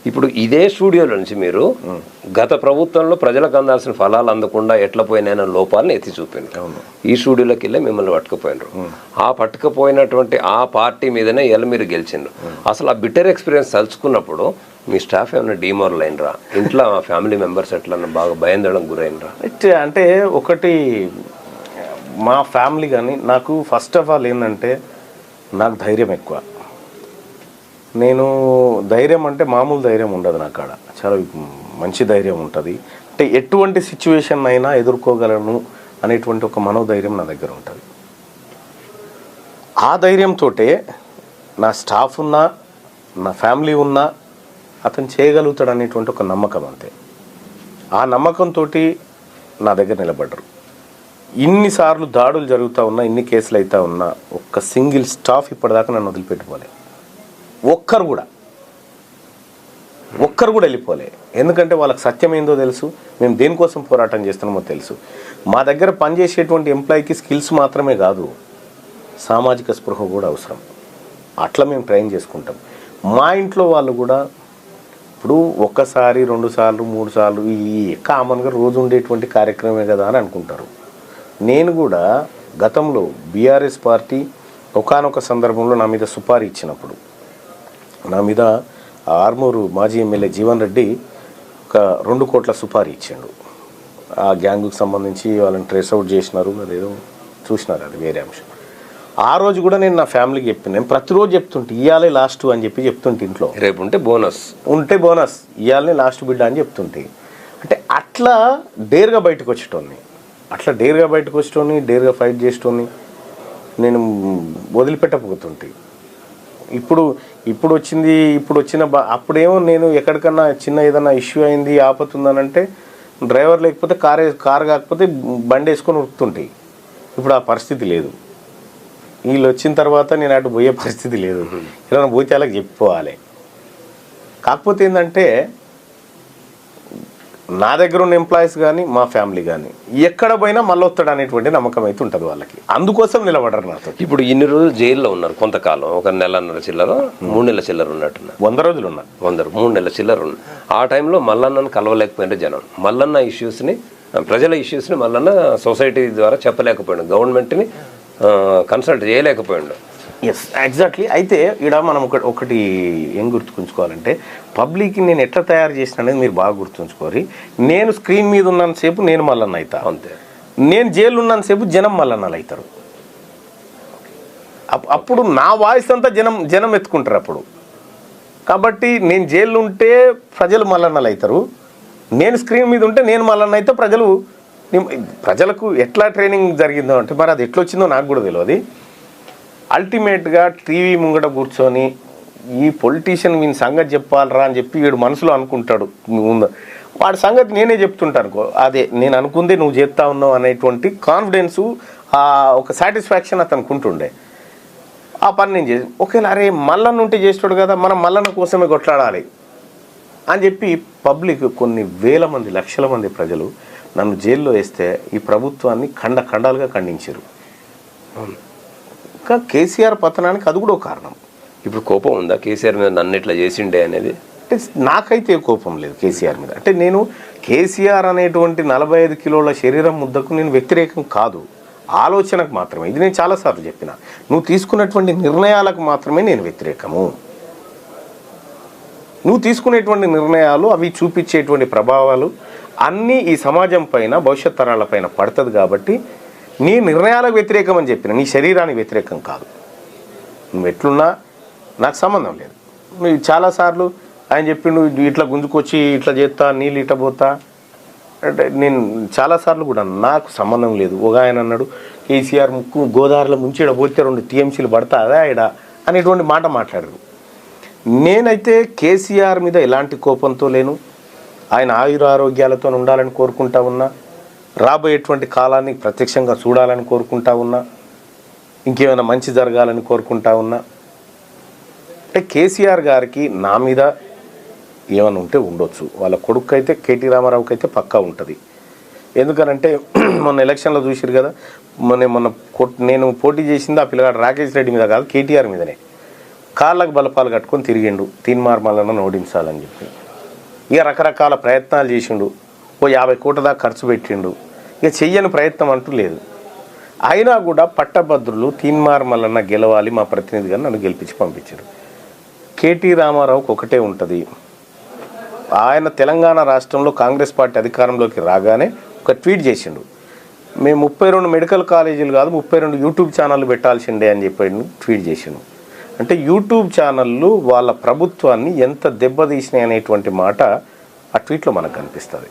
ఇప్పుడు ఇదే స్టూడియోలో నుంచి మీరు గత ప్రభుత్వంలో ప్రజలకు అందాల్సిన ఫలాలు అందకుండా ఎట్లా పోయిన లోపాలను ఎత్తి చూపారు. ఈ స్టూడియోలోకి వెళ్ళి మిమ్మల్ని పట్టుకుపోయినారు. ఆ పట్టుకుపోయినటువంటి ఆ పార్టీ మీదనే ఇలా మీరు గెలిచిండ్రు. అసలు ఆ బిటర్ ఎక్స్పీరియన్స్ తలుచుకున్నప్పుడు మీ స్టాఫ్ ఏమైనా డిమోరల్ అయినరా? ఇంట్లో ఫ్యామిలీ మెంబర్స్ ఎట్లా బాగా భయందడం గురైనరా? అంటే ఒకటి మా ఫ్యామిలీ కానీ నాకు ఫస్ట్ ఆఫ్ ఆల్ ఏంటంటే నాకు ధైర్యం ఎక్కువ. నేను ధైర్యం అంటే మామూలు ధైర్యం ఉండదు నా కాడ, చాలా మంచి ధైర్యం ఉంటుంది. అంటే ఎటువంటి సిచ్యువేషన్ అయినా ఎదుర్కోగలను అనేటువంటి ఒక మనోధైర్యం నా దగ్గర ఉంటుంది. ఆ ధైర్యంతో నా స్టాఫ్ ఉన్నా నా ఫ్యామిలీ ఉన్నా అతను చేయగలుగుతాడు అనేటువంటి ఒక నమ్మకం అంతే. ఆ నమ్మకంతో నా దగ్గర నిలబడ్డరు. ఇన్నిసార్లు దాడులు జరుగుతూ ఉన్నా, ఇన్ని కేసులు అవుతూ ఉన్నా ఒక్క సింగిల్ స్టాఫ్ ఇప్పటిదాకా నన్ను వదిలిపెట్టుకోలే. ఒక్కరు కూడా వెళ్ళిపోలే. ఎందుకంటే వాళ్ళకి సత్యం ఏందో తెలుసు, మేము దేనికోసం పోరాటం చేస్తున్నామో తెలుసు. మా దగ్గర పనిచేసేటువంటి ఎంప్లాయీకి స్కిల్స్ మాత్రమే కాదు, సామాజిక స్పృహ కూడా అవసరం. అట్లా మేము ట్రైన్ చేసుకుంటాం. మా ఇంట్లో వాళ్ళు కూడా ఇప్పుడు ఒక్కసారి 2 సార్లు 3 సార్లు ఈ కామన్గా రోజు ఉండేటువంటి కార్యక్రమే కదా అని అనుకుంటారు. నేను కూడా గతంలో బీఆర్ఎస్ పార్టీ ఒకానొక సందర్భంలో నా మీద సుపారీ ఇచ్చినప్పుడు, నా మీద ఆర్మూరు మాజీ ఎమ్మెల్యే జీవన్ రెడ్డి ఒక 2 కోట్ల సుపారీ ఇచ్చాడు. ఆ గ్యాంగుకు సంబంధించి వాళ్ళని ట్రేస్ అవుట్ చేసినారు, అదేదో చూసినారు, అది వేరే అంశం. ఆ రోజు కూడా నేను నా ఫ్యామిలీకి చెప్పాను, నేను ప్రతిరోజు చెప్తుంటే ఇవ్వాలే లాస్ట్ అని చెప్తుంటే ఇంట్లో, రేపు ఉంటే బోనస్ ఇవ్వాలనే లాస్ట్ బిడ్డ అని చెప్తుంటే. అంటే అట్లా డేర్గా బయటకు వచ్చేటోని, డేర్గా ఫైట్ చేసేటోని నేను వదిలిపెట్టకపోతుంటే. ఇప్పుడు వచ్చిన అప్పుడేమో నేను ఎక్కడికన్నా చిన్న ఏదైనా ఇష్యూ అయింది, ఆపతుందనంటే డ్రైవర్ లేకపోతే కారు కాకపోతే బండి వేసుకొని ఉరుకుతుంటాయి. ఇప్పుడు ఆ పరిస్థితి లేదు. వీళ్ళు వచ్చిన తర్వాత నేను అటు పోయే పరిస్థితి లేదు. ఇలా పోతే అలాగ చెప్పుకోవాలి. కాకపోతే ఏంటంటే నా దగ్గర ఉన్న ఎంప్లాయీస్ కానీ మా ఫ్యామిలీ కానీ ఎక్కడ పోయినా మళ్ళీ వస్తాడు అనేటువంటి నమ్మకం అయితే ఉంటుంది వాళ్ళకి. అందుకోసం నిలబడరు నాతో. ఇప్పుడు ఇన్ని రోజులు జైల్లో ఉన్నారు, కొంతకాలం, 1 నెలన్నర చిల్లర 3 నెలల చిల్లర ఉన్నట్టున్నారు. 100 రోజులు ఉన్నారు, 3 నెలల చిల్లర ఉన్నారు. ఆ టైంలో మల్లన్నను కలవలేకపోయింటే జనం, మల్లన్న ఇష్యూస్ని, ప్రజల ఇష్యూస్ని మల్లన్న సొసైటీ ద్వారా చెప్పలేకపోయాడు, గవర్నమెంట్ని కన్సల్ట్ చేయలేకపోయాడు. Yes, exactly. అయితే ఇక్కడ మనం ఒకటి ఏం గుర్తుకుంచుకోవాలంటే, పబ్లిక్ని నేను ఎట్లా తయారు చేసిన అనేది మీరు బాగా గుర్తుంచుకోవాలి. నేను స్క్రీన్ మీద ఉన్నంతసేపు నేను మల్లన్న అవుతా, అంతే. నేను జైలు ఉన్నంతసేపు జనం మల్లన్నలు అవుతారు. అప్పుడు నా వాయిస్ అంతా జనం ఎత్తుకుంటారు అప్పుడు. కాబట్టి నేను జైలు ఉంటే ప్రజలు మల్లన్నలు అవుతారు, నేను స్క్రీన్ మీద ఉంటే నేను మల్లన్న అయితే ప్రజలకు ఎట్లా ట్రైనింగ్ జరిగిందో అంటే మరి అది ఎట్లా వచ్చిందో నాకు కూడా తెలియదు. అల్టిమేట్గా టీవీ ముంగట కూర్చొని ఈ పొలిటీషియన్ వీని సంగతి చెప్పాలరా అని చెప్పి వీడు మనసులో అనుకుంటాడు, వాడి సంగతి నేనే చెప్తుంటాను, అదే నేను అనుకుందే నువ్వు చేస్తా ఉన్నావు అనేటువంటి కాన్ఫిడెన్సు, ఒక సాటిస్ఫాక్షన్ అతనికి ఉంటుండే. ఆ పని నేను చేసి ఒకవేళ అరే మల్లన్న ఉంటే చేస్తాడు కదా, మనం మల్లన్న కోసమే కొట్లాడాలి అని చెప్పి పబ్లిక్ కొన్ని వేల మంది, లక్షల మంది ప్రజలు నన్ను జైల్లో వేస్తే ఈ ప్రభుత్వాన్ని ఖండాలుగా ఖండించారు. ఇంకా కేసీఆర్ పతనానికి అది కూడా ఒక కారణం. ఇప్పుడు కోపం ఉందా కేసీఆర్ మీద, నన్ను ఇట్లా చేసిండే అనేది? అంటే నాకైతే కోపం లేదు కేసీఆర్ మీద. అంటే నేను కేసీఆర్ అనేటువంటి 45 కిలోల శరీరం ముద్దకు నేను వ్యతిరేకం కాదు, ఆలోచనకు మాత్రమే. ఇది నేను చాలాసార్లు చెప్పిన, నువ్వు తీసుకున్నటువంటి నిర్ణయాలకు మాత్రమే నేను వ్యతిరేకము. నువ్వు తీసుకునేటువంటి నిర్ణయాలు, అవి చూపించేటువంటి ప్రభావాలు అన్నీ ఈ సమాజం పైన, భవిష్యత్ తరాల పైన పడుతుంది. కాబట్టి నీ నిర్ణయాలకు వ్యతిరేకం అని చెప్పిన, నీ శరీరానికి వ్యతిరేకం కాదు. నువ్వు ఎట్లున్నా నాకు సంబంధం లేదు. నువ్వు చాలాసార్లు ఆయన చెప్పిండు ఇట్లా గుంజుకొచ్చి ఇట్లా చేస్తా, నీళ్ళు ఇట్లా పోతా అంటే నేను చాలాసార్లు కూడా నాకు సంబంధం లేదు. ఒక ఆయన అన్నాడు కేసీఆర్ ముక్కు గోదావరిలో ముంచి ఇక్కడ పోతే 2 TMCలు పడతాదా ఇక్కడ అనేటువంటి మాట మాట్లాడారు. నేనైతే కేసీఆర్ మీద ఎలాంటి కోపంతో లేను. ఆయన ఆయురారోగ్యాలతో ఉండాలని కోరుకుంటా ఉన్నా, రాబోయేటువంటి కాలాన్ని ప్రత్యక్షంగా చూడాలని కోరుకుంటా ఉన్నా, ఇంకేమైనా మంచి జరగాలని కోరుకుంటా ఉన్నా. అంటే కేసీఆర్ గారికి నా మీద ఏమైనా ఉంటే ఉండొచ్చు, వాళ్ళ కొడుకు అయితే కేటీ రామారావుకి అయితే పక్కా ఉంటుంది. ఎందుకనంటే మొన్న ఎలక్షన్లో చూసిరు కదా, నేను పోటీ చేసింది ఆ పిల్లగాడు రాకేష్ రెడ్డి మీద కాదు, కేటీఆర్ మీదనే. కాళ్ళకు బలపాలు కట్టుకొని తిరిగిండు తీన్మార్ మల్లన్న ఓడించాలని చెప్పి. ఇక రకరకాల ప్రయత్నాలు చేసిండు, ఓ 50 కోట్ల దాకా ఖర్చు పెట్టిండు. ఇక చెయ్యని ప్రయత్నం అంటూ లేదు. అయినా కూడా పట్టభద్రులు తీన్మార్ మల్లన్న గెలవాలి, మా ప్రతినిధిగా నన్ను గెలిపించి పంపించారు. కేటీ రామారావుకి ఒకటే ఉంటుంది, ఆయన తెలంగాణ రాష్ట్రంలో కాంగ్రెస్ పార్టీ అధికారంలోకి రాగానే ఒక ట్వీట్ చేసిండు, మేము 32 మెడికల్ కాలేజీలు కాదు 32 యూట్యూబ్ ఛానళ్ళు పెట్టాల్సిండే అని చెప్పి ట్వీట్ చేసిండు. అంటే యూట్యూబ్ ఛానళ్ళు వాళ్ళ ప్రభుత్వాన్ని ఎంత దెబ్బతీసినాయి అనేటువంటి మాట ఆ ట్వీట్లో మనకు కనిపిస్తుంది.